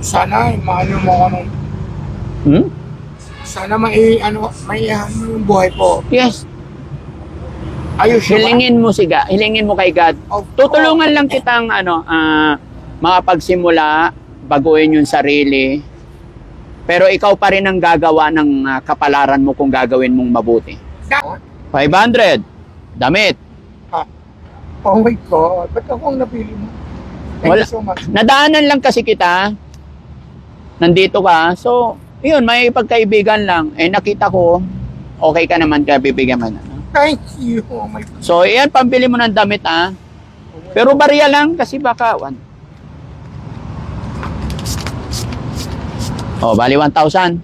Sana, maano mo ako nung... Hmm? Sana may yung buhay ko. Yes. Ayos siya ba? Hilingin mo kay God. Of Tutulungan course. lang kitang makapagsimula, baguhin yung sarili. Pero ikaw pa rin ang gagawa ng kapalaran mo kung gagawin mong mabuti. 500. Damit. Oh my God, ba't ako ang napili mo? Thank you so much. Nadaanan lang kasi kita. Nandito ka. So, yun, may pagkaibigan lang. Eh, nakita ko, okay ka naman, kaya bibigyan mo na. Thank you. Oh my God. So, yan, pambili mo ng damit, Pero barya lang, kasi baka, bali 1,000.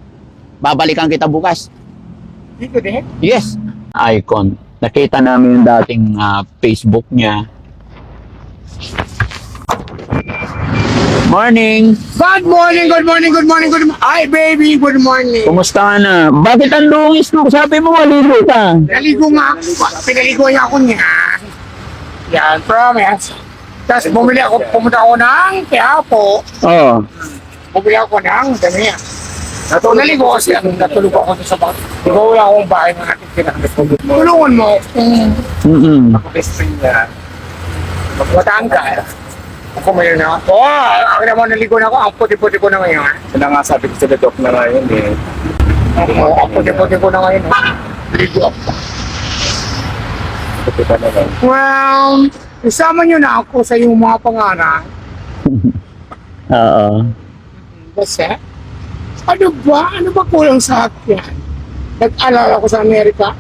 Babalikan kita bukas. Dito din? Yes. Icon. Nakita namin yung dating Facebook niya. Morning! Good morning, good morning, good morning, good morning. Hi, baby, good morning. Kumusta ka na? Bakit ang lungis mo? Sabi mo, maligo ka. Naligo nga ako. Pinaligo niya ako niya. Yan, promise. Tapos pumunta ako ng Quiapo. Oo. Bumili ako ng dami. Naligo kasi natulog ako sa bahay. Di ba wala akong bahay na natin pinakatulog. Tulungan mo kung best friend niya. Magwataan ka. Ako mayroon na ako. Ako naman naligo na ako. Ang puti-puti ko na ngayon. Kaya nga sabi ko sa doc na ngayon eh. Ang puti-puti ko na ngayon. Ligo ako. Ito pa naman. Well, isama nyo na ako sa iyong mga pangarap. Oo. Kasi, ano ba kulang sa akin? Nag-alala ko sa Amerika.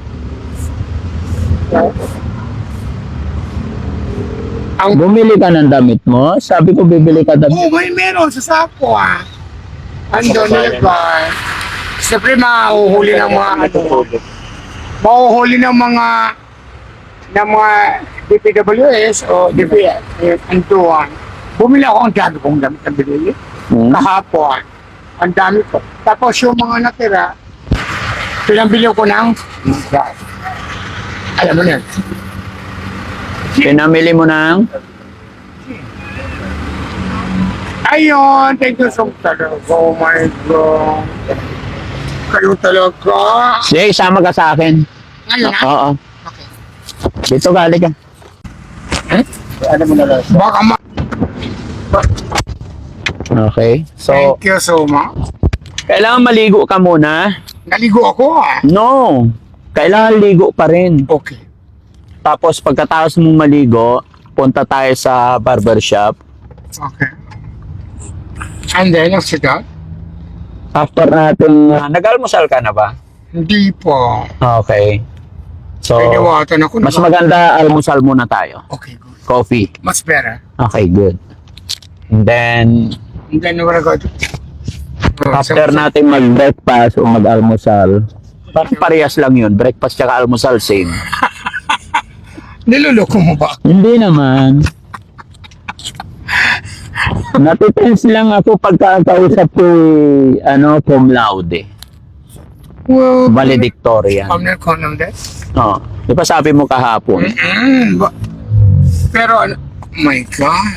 Bumili ka ng damit mo? Sabi ko bibili ka damit. Meron sa sako Andun nilagay. Siyempre mahuhuli ng mga mahuhuli ng mga DPWS o DPS. Antuan. Bumili ako ang dami kong damit na binili. Kahapon. Ang dami ko. Tapos yung mga natira, pinambili ko ng gas. Alam mo yan. Pinamili mo ng? Ayun, thank you so much talaga. Oh my God. Kayo talaga. Sige, sama ka sa akin. Ngayon na? Oo. Okay. Dito ka, halika. Ano mo na lang? Baka Okay. So, thank you so much. kailangan maligo ka muna. Naligo ako No. Kailangan ligo pa rin. Okay. Tapos pagkatapos mong maligo, punta tayo sa barbershop. Okay. And then, after that? After natin, nag-almusal ka na ba? Hindi po. Okay. So, Piniwatan ako. mas maganda almusal muna tayo. Okay, good. Coffee. Much better. Okay, good. And then, And then, we're going to... after natin mag-breakfast o mag-almusal, parang parehas lang yun. Breakfast tsaka almusal, same. Niluloko mo ba? Hindi naman. Natitense lang ako pagkakausap ko cum laude. Well, Valedictorian. I'm not calling that. Oh, di ba sabi mo kahapon? Pero, my God.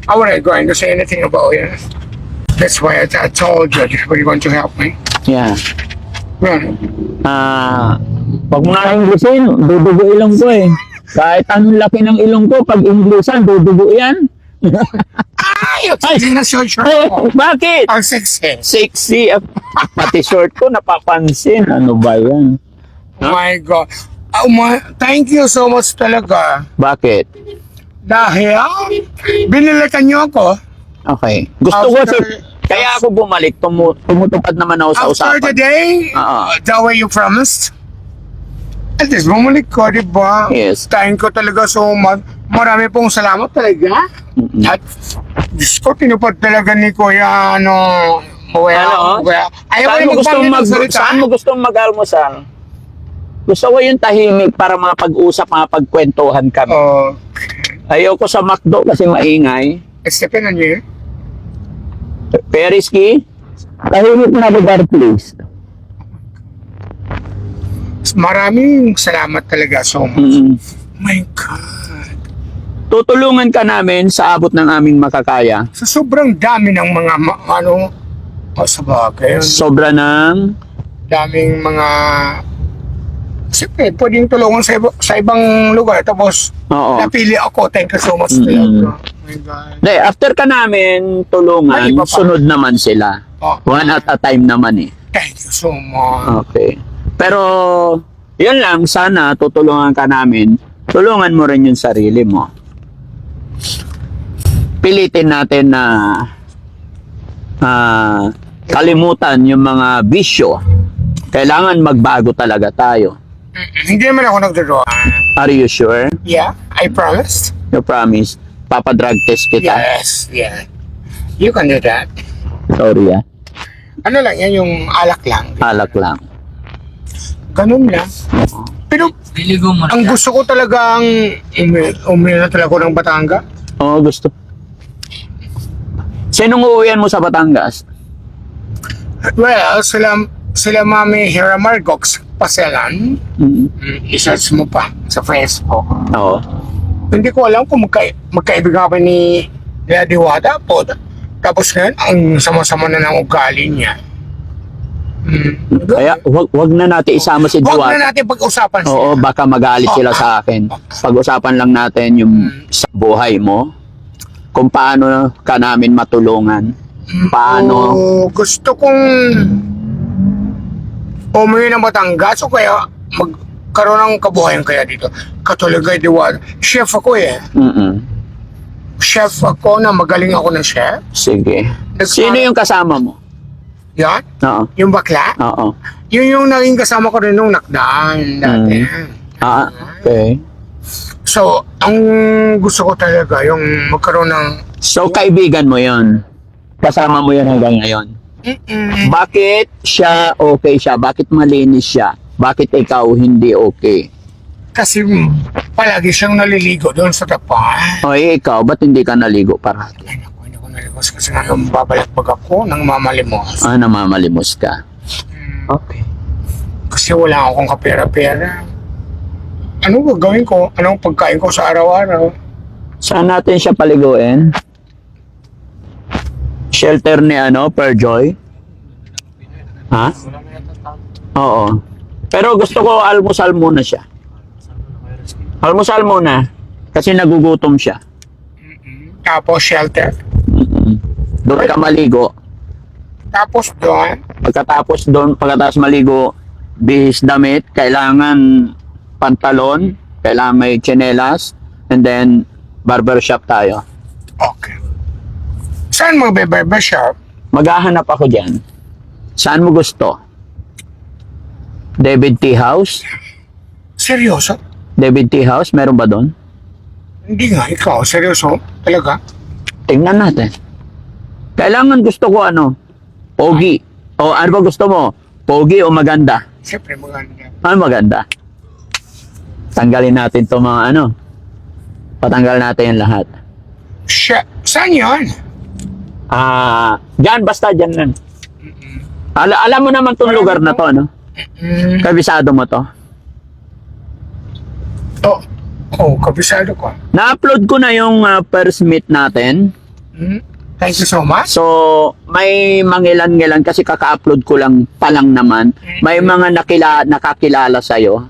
I wasn't going to say anything about it. That's why I told you that you're going to help me. Yeah. Yeah. Pag mo na Englishin, dudugo ilong ko eh. Kahit anong laki ng ilong ko, pag Englishan, dudugo yan. Ay, hindi na short ko. Bakit? Ang sexy. Sexy. Pati short ko, napapansin. Ano ba yan? Oh my God. Thank you so much talaga. Bakit? Dahil, binilikan niyo ako. Okay. Gusto ko kaya ako bumalik, tumutupad naman ako sa usapan. After the day, the way you promised, at least bumalik ko, di ba? Yes. Thank you talaga so much. Marami pong salamat talaga. At, Diyos ko, tinupad talaga ni Kuya, Saan mo gustong mag-almusal? Gusto ko yung tahimik para mapag-usap, mapagkwentuhan kami. Ayoko sa McDo kasi maingay. Stephen, ano yun? Periski, tahimik na lugar, please. Maraming salamat talaga so much. My God. Tutulungan ka namin sa abot ng aming makakaya. Sa sobrang dami ng mga, sa bagay, Sobra ng... daming mga, siyempre, pwedeng tulungan sa ibang lugar. Tapos, Oo. napili ako. Thank you so much. Mm-mm. Oh my God. Hindi, after ka namin Ay, tulungan, iba pa. sunod naman sila. Oh, One at a time naman eh. thank you so much. Okay. Pero, yun lang, sana tutulungan ka namin. Tulungan mo rin yung sarili mo. Pilitin natin na kalimutan yung mga bisyo. Kailangan magbago talaga tayo. Hindi naman ako nagdodroga. Are you sure? Yeah, I promised. You promise? Papadrug test kita? Yes, yeah. You can do that. Sorry ah. Ano lang yan, yung alak lang. Alak lang. Ganun lang. Pero, ang gusto ko talagang umuwi na talaga ako ng Batangas. Oo, gusto. Sinong uuwian mo sa Batangas? Well, sila Mami Hera Margox Paselan. Mm. I-search mo pa sa Facebook. Oo. Hindi ko alam kung magkaibigan kami ni Diwata po. Tapos ngayon, ang sama-sama na ng ugali niya. Kaya wag na natin isama si Huwag Duwat. na natin pag-usapan siya. Oo, baka magalit sila sa akin. Pag-usapan lang natin yung sa buhay mo. Kung paano ka namin matulungan. Paano? Gusto kong umuwi ng Batangas o kaya magkaroon ng kabuhayan kaya dito. Katulad kay Diwata. Chef ako eh. Mm-mm. Chef ako na magaling ako ng chef. Sige. Sino yung kasama mo? Yan. Oo. Yung bakla. Oo. Yun yung naging kasama ko rin nung nakdaan dati. Ah, okay. So, ang gusto ko talaga yung magkaroon ng So, kaibigan mo yon. Kasama mo yun hanggang ngayon. Bakit siya okay siya? Bakit malinis siya? Bakit ikaw hindi okay? kasi palagi siyang naliligo doon sa tapat. O ikaw, ba't hindi ka naligo parati? Ay, naku, hindi ko naligos kasi nga nung babalakbag ako nang mamalimos. Ah, namamalimos ka. Okay. Kasi wala akong kapera-pera. Ano gagawin ko? Anong pagkain ko sa araw-araw? Saan natin siya paliguin? Shelter ni Perjoy? Ha? Oo. Pero gusto ko almusal muna siya. Almusal muna. Kasi nagugutom siya. Tapos shelter. Doon ka maligo. Tapos doon, Pagkatapos maligo, bihis damit, kailangan pantalon, kailangan may tsinelas, and then barbershop tayo. okay. Saan magbe-barbershop? Maghahanap ako dyan. Saan mo gusto? David Tea House? Seryoso? David Tea House, meron ba doon? Hindi nga, ikaw. Seryoso? Talaga? Tingnan natin. Kailangan gusto ko pogi. O ano ba gusto mo? Pogi o maganda? Siyempre maganda. Ano maganda? Tanggalin natin to mga Patanggal natin yung lahat. Saan yun? Diyan, basta diyan lang. Alam mo naman tong lugar na to, no? Kabisado mo to. Kabisado ko. Na-upload ko na yung first meet natin. Thank you so much. So, may mangilan-ngilan kasi kaka-upload ko lang pa lang naman. May mga nakakilala sa'yo.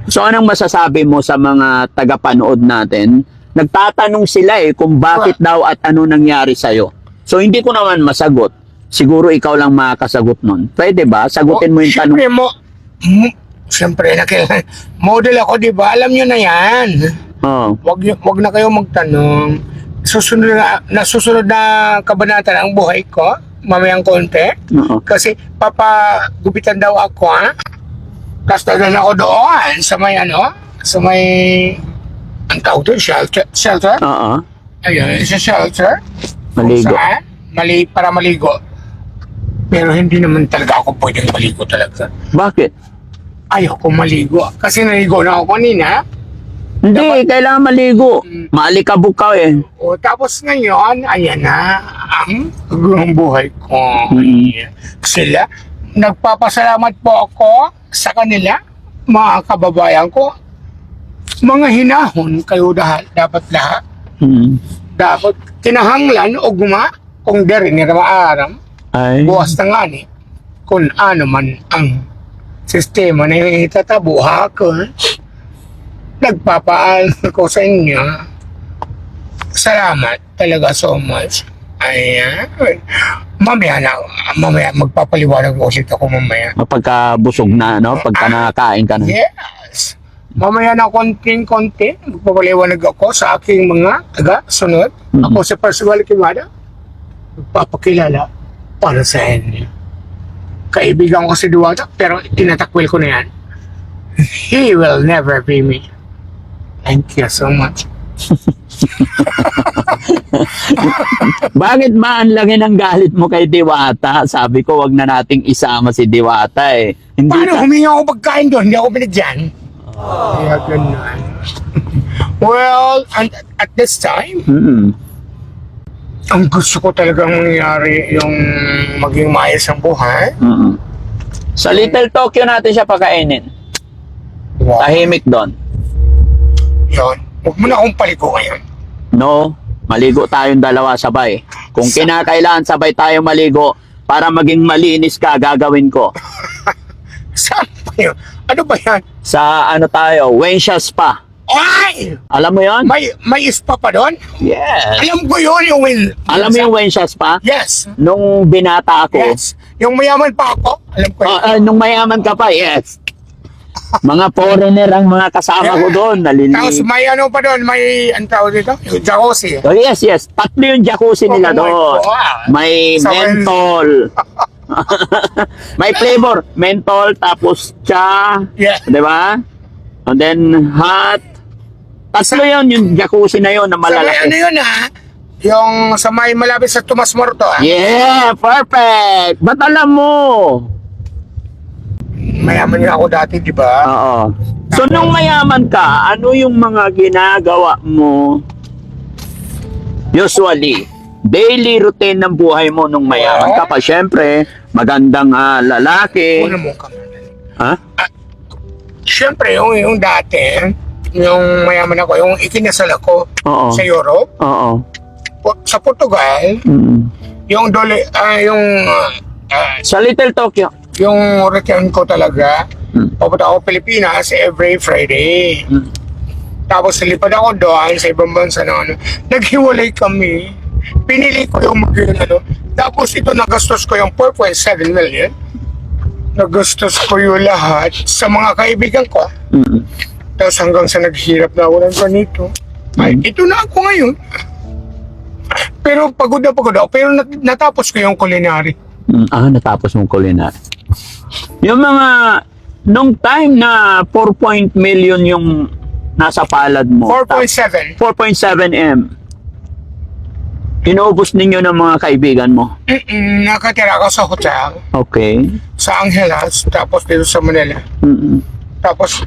So, anong masasabi mo sa mga tagapanood natin? Nagtatanong sila kung bakit daw at ano nangyari sa'yo. So, hindi ko naman masagot. Siguro ikaw lang makakasagot nun. Pwede ba? Sagutin mo yung tanong. Siyempre, model ako, di ba? Alam nyo na yan. Oh. Wag na kayo magtanong. Susunod na kabanata ng buhay ko, mamayang konti. Oo. Kasi papagupitan daw ako, ha? Tapos dadaan ako doon sa may ang tawag doon, shelter. Oo. Ayun, sa shelter. Maligo. Kung saan, para maligo. Pero hindi naman talaga ako pwedeng maligo talaga. Bakit? Ayoko maligo. Kasi naligo na ako kanina. Hindi, kailangan maligo. Maalikabok ka Tapos ngayon, ayan na ang buhay ko. Sila, nagpapasalamat po ako sa kanila, mga kababayan ko. mga hinahon kayo dapat lahat. Mm. Dapat kinahanglan o guma kung deri ni maaram Ay. buwas na nga ni kung ano man ang sistema na itatabuha ko. Nagpapaan ko sa inyo. Salamat talaga so much. Ayan. Mamaya magpapaliwanag ulit ako mamaya. Mapagkabusog na, no? Pagka nakakain ka na. Yes. Mamaya na konting-konti, magpapaliwanag ako sa aking mga taga-sunod. Ako si Percival Quimada, magpapakilala para sa inyo. Kaibigan ko si Duwata, pero tinatakwil ko na yan. He will never be me. Thank you so much. Bakit ba ang laki ng galit mo kay Diwata? Sabi ko, wag na nating isama si Diwata eh. Hindi Paano ka... humingi ako pagkain doon? Hindi ako binigyan. Kaya ganun. Well, and at this time, Mm-mm. ang gusto ko talagang mangyari yung maging maayos ang buhay. Mm-mm. Sa Little Tokyo natin siya pakainin. Wow. Tahimik doon. Yun. Huwag mo na akong paliko ngayon. No, maligo tayong dalawa sabay. Kung kinakailangan sabay tayo maligo para maging malinis ka, gagawin ko. Saan ba yun? Ano ba yan? Sa ano tayo, Wensha Spa. Ay! Alam mo yon? May spa pa doon? Yes. Alam ko yun yung Alam mo yung Wensha Spa? Yes. Nung binata ako, Yes. Yung mayaman pa ako, alam ko yun. nung mayaman ka pa, yes. Mga foreigner ang mga kasama ko doon. Tapos Nalilinis. may ano pa doon, may ang tawag dito? Yung jacuzzi. Oh, yes, yes. Tatlo yung jacuzzi nila Oh my doon. God. May Sa mentol. May flavor. Mentol, tapos cha. Yeah. Di ba? And then hot. Tatlo yun, yung jacuzzi na yun na Sa may ano malalaki. yun ha? Yung sa may malapit sa Tomas Morto ha? Yeah, perfect. Ba't alam mo? Mayaman nga ako dati, di ba? Oo. So, nung mayaman ka, ano yung mga ginagawa mo usually? Daily routine ng buhay mo nung mayaman ka pa. Siyempre, magandang lalaki. Una mo kami. Ha? Siyempre, yung dati, yung mayaman ako, yung ikinasal ako Oo. sa Europe, Oo. sa Portugal, Mm. yung Sa Little Tokyo. yung return ko talaga, Mm. papunta ako Pilipinas every Friday. Mm. Tapos nilipad ako doon sa ibang bansa na ano, naghiwalay kami. Pinili ko yung tapos ito nagastos ko yung 4.7 million. Nagastos ko yung lahat sa mga kaibigan ko. Mm. Tapos hanggang sa naghirap na ako ng ganito. Ay, ito na ako ngayon. Pero pagod na ako. Pero natapos ko yung culinary. Natapos mong culinary. Yung mga, nung time na 4 million yung nasa palad mo. 4.7. 4.7 M. Inubos ninyo ng mga kaibigan mo. Nakatira ako sa hotel Okay. sa Angeles, tapos dito sa Manila. Mm-mm. Tapos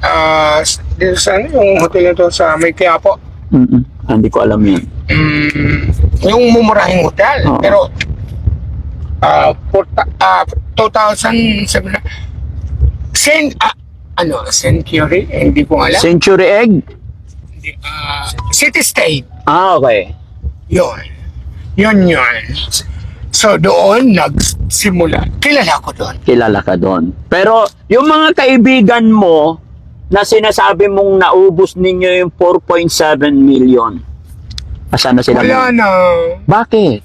dito sa yung hotel nito sa may Quiapo. Mm-mm. Hindi ko alam yan. Yung mumurahing hotel. Oo. Pero 2007 Century? Hindi ko alam. Century Egg? Hindi, City State. Okay. Yun. So doon nagsimula. Kilala ko doon. Kilala ka doon. Pero yung mga kaibigan mo na sinasabi mong naubos ninyo yung 4.7 million. Asan na sila? Wala na. Bakit?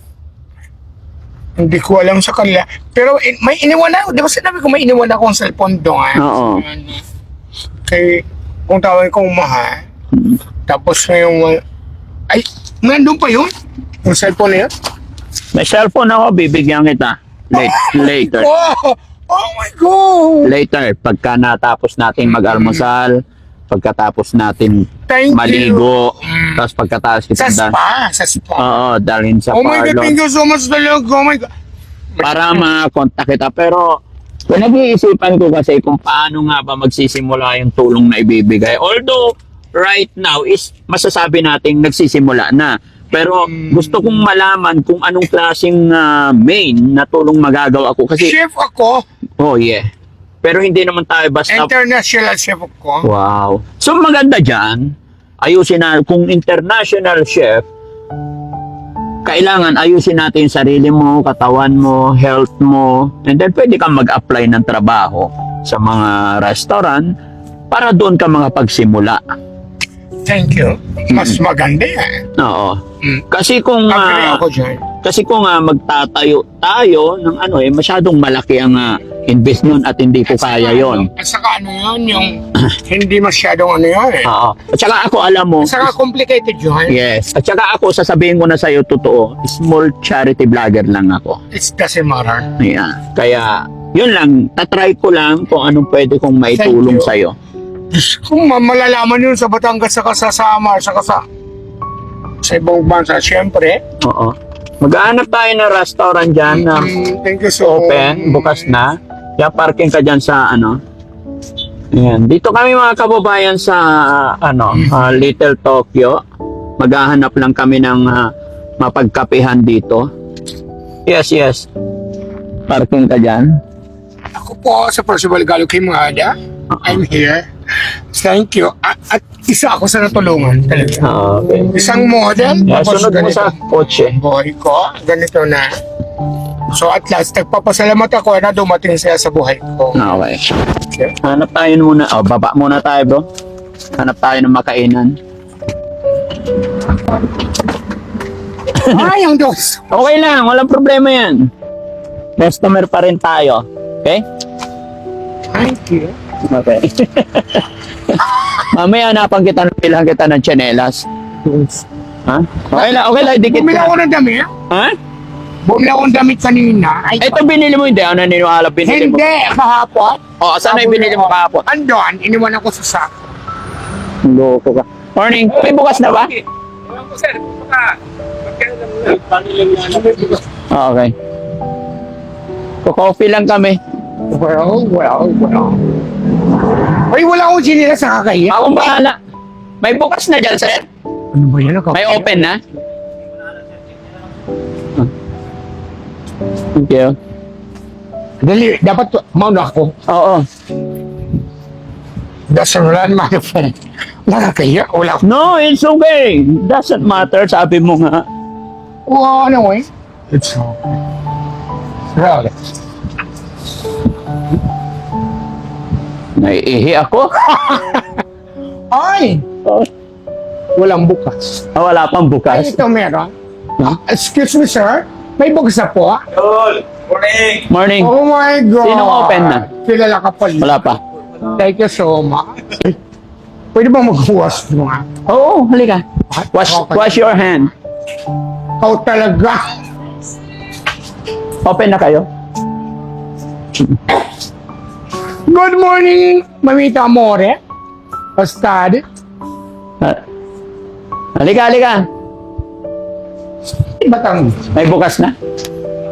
Hindi ko alam sa kanila. Pero may iniwan ako. Di ba sinabi ko may iniwan akong cellphone doon? Oo. Kay kung tawag kong mahal. Tapos ngayong ay, nandun pa yun? Yung cellphone na yun? May cellphone ako, bibigyan kita. Later. Oh my God! Later, pagka natapos natin mag-almusal, pagkatapos natin Thank maligo, you. tapos pagkatapos Sa kita Sa spa. Oo, dalhin sa Oh my God, parlor thank you so much talaga. Oh my God. para makontak kita. Pero pinag-iisipan ko kasi kung paano nga ba magsisimula yung tulong na ibibigay. Although, right now is masasabi nating nagsisimula na. Pero gusto kong malaman kung anong klaseng main na tulong magagawa ko. Kasi, Chef ako. oh yeah. Pero hindi naman tayo basta... International chef ko. Wow. So maganda dyan, ayusin na, kung international chef, kailangan ayusin natin yung sarili mo, katawan mo, health mo, and then pwede kang mag-apply ng trabaho sa mga restaurant para doon ka makapagsimula. Thank you. Mas maganda yan. Oo. Mm. Kasi kung Agree ako dyan. magtatayo tayo ng masyadong malaki ang invest nun at hindi ko kaya yon. At saka ano yun, yung hindi masyadong ano yun eh. Oo. At saka ako alam mo, At saka complicated yun. yes. At saka ako sasabihin ko na sa'yo totoo, small charity vlogger lang ako. It doesn't matter. Yeah. Kaya yun lang, tatry ko lang kung anong pwede kong maitulong Thank you. sa'yo. Kung malalaman yun sa Batangas, saka sa Samar, saka sa ibang bansa, syempre. Oo. Mag-aanap tayo ng restaurant dyan na Thank you so open, bukas na. Kaya parking ka dyan sa Ayan. Dito kami mga kababayan sa Little Tokyo. Maghahanap lang kami ng mapagkapihan dito. Yes, yes. Parking ka dyan. Ako po sa Percival Galo Kimada. I'm here. Thank you. At isa ako sa natulungan talaga. Okay. Isang model. Yeah, tapos sunod mo ganito. sa kotse. Boy ko, ganito na. So at last, nagpapasalamat ako na dumating siya sa buhay ko. Okay. Okay. Hanap tayo muna. Baba muna tayo, bro. Hanap tayo ng makainan. Ay, ang Diyos. Okay lang, walang problema yan. Customer pa rin tayo. Okay? Thank you. Okay. Mamaya hanapan kita, pilahan kita ng tsinelas. Ha? Okay lang, dikit Bumili ako ka. ng damit. Ha? Bumili ako ng damit kanina. Ay, Ito binili mo, hindi. Ano niniwala binili mo? hindi, kahapon. O, saan na yung binili mo kahapon? Andon, iniwan ako sa sak. Loko ka. Morning. May bukas na ba? Okay. Coffee lang kami. Well. Ay, wala akong sinila sa kakahiya. Akong bahala. May bukas na dyan, sir. Ano ba yan? May open na. Thank you. Dali, dapat mauna ako. Oo. Dasaran, my friend. Nakakahiya, wala ako. No, it's okay. Doesn't matter, sabi mo nga. Wow, ano eh? It's okay. Really? Naiihi ako. Ay! Oh, Walang bukas. wala pang Ay, bukas. ito meron. Huh? Excuse me, sir. May bukas na po. Morning. Oh my God. Sinong open na? Kilala ka pa. Wala pa. Thank you so much. Pwede ba maghuwas mo nga? Oo, halika. Wash your hand. Ikaw talaga. Open na kayo. Good morning, Mamita Amore. Bastard. Halika. Batang. May bukas na?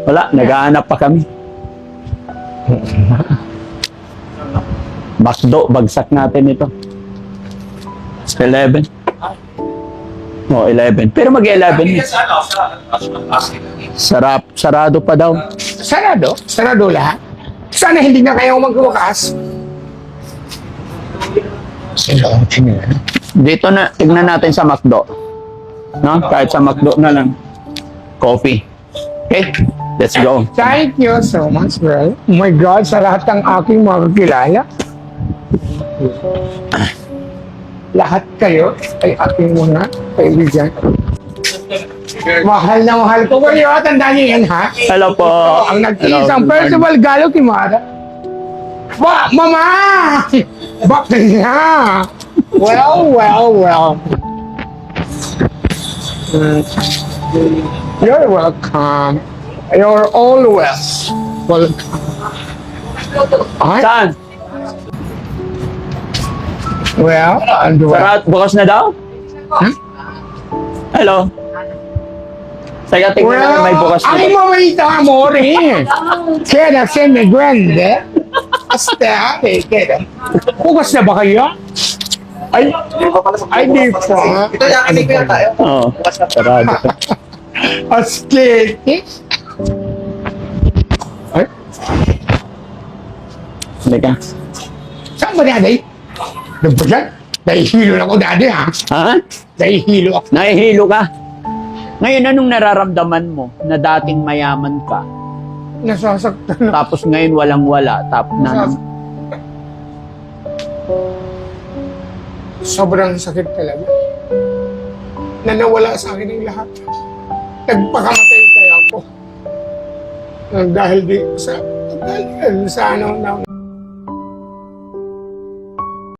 Wala, naghahanap pa kami. Bakdo, bagsak natin ito. 11. Oh, 11. Pero mag-11. Sarado pa daw. Sarado? Sarado lahat? Sana hindi na kayo magbukas. Dito na, tignan natin sa McDo. No? Kahit sa McDo na lang. Coffee. Okay? Let's go. Thank you so much, bro. Oh my God, sa lahat ng aking mga kakilala. Lahat kayo ay aking mga kaibigan. Mahal na mahal ko kayo. Tandaan niyo yan, ha? Hello po. Ang nag-iisang Hello. Percival Galo Kimada. Mama! Bakit na? Well. You're welcome. You're always welcome. Ay, Saan? well. Bukas na daw? Hmm? Hello? Teka, tingnan natin may bukas na. Ay, mamita amore. Queda se me grande. Hasta, queda. Bukas na ba kayo? Ay, di pa. Ito yung aking kaya tayo. Oo. Sarado ka. Askete. Ay, Halika. Saan ba daddy? Doon ba dyan? Nahihilo na ako daddy ha. Ha? Nahihilo ako. Nahihilo ka? Ngayon, anong nararamdaman mo na dating mayaman ka? Nasasaktan na. Tapos ngayon walang-wala. Tapos na... Sobrang sakit talaga. Na nawala sa akin ang lahat. Nagpakamatay kaya ako. Dahil di sa ano na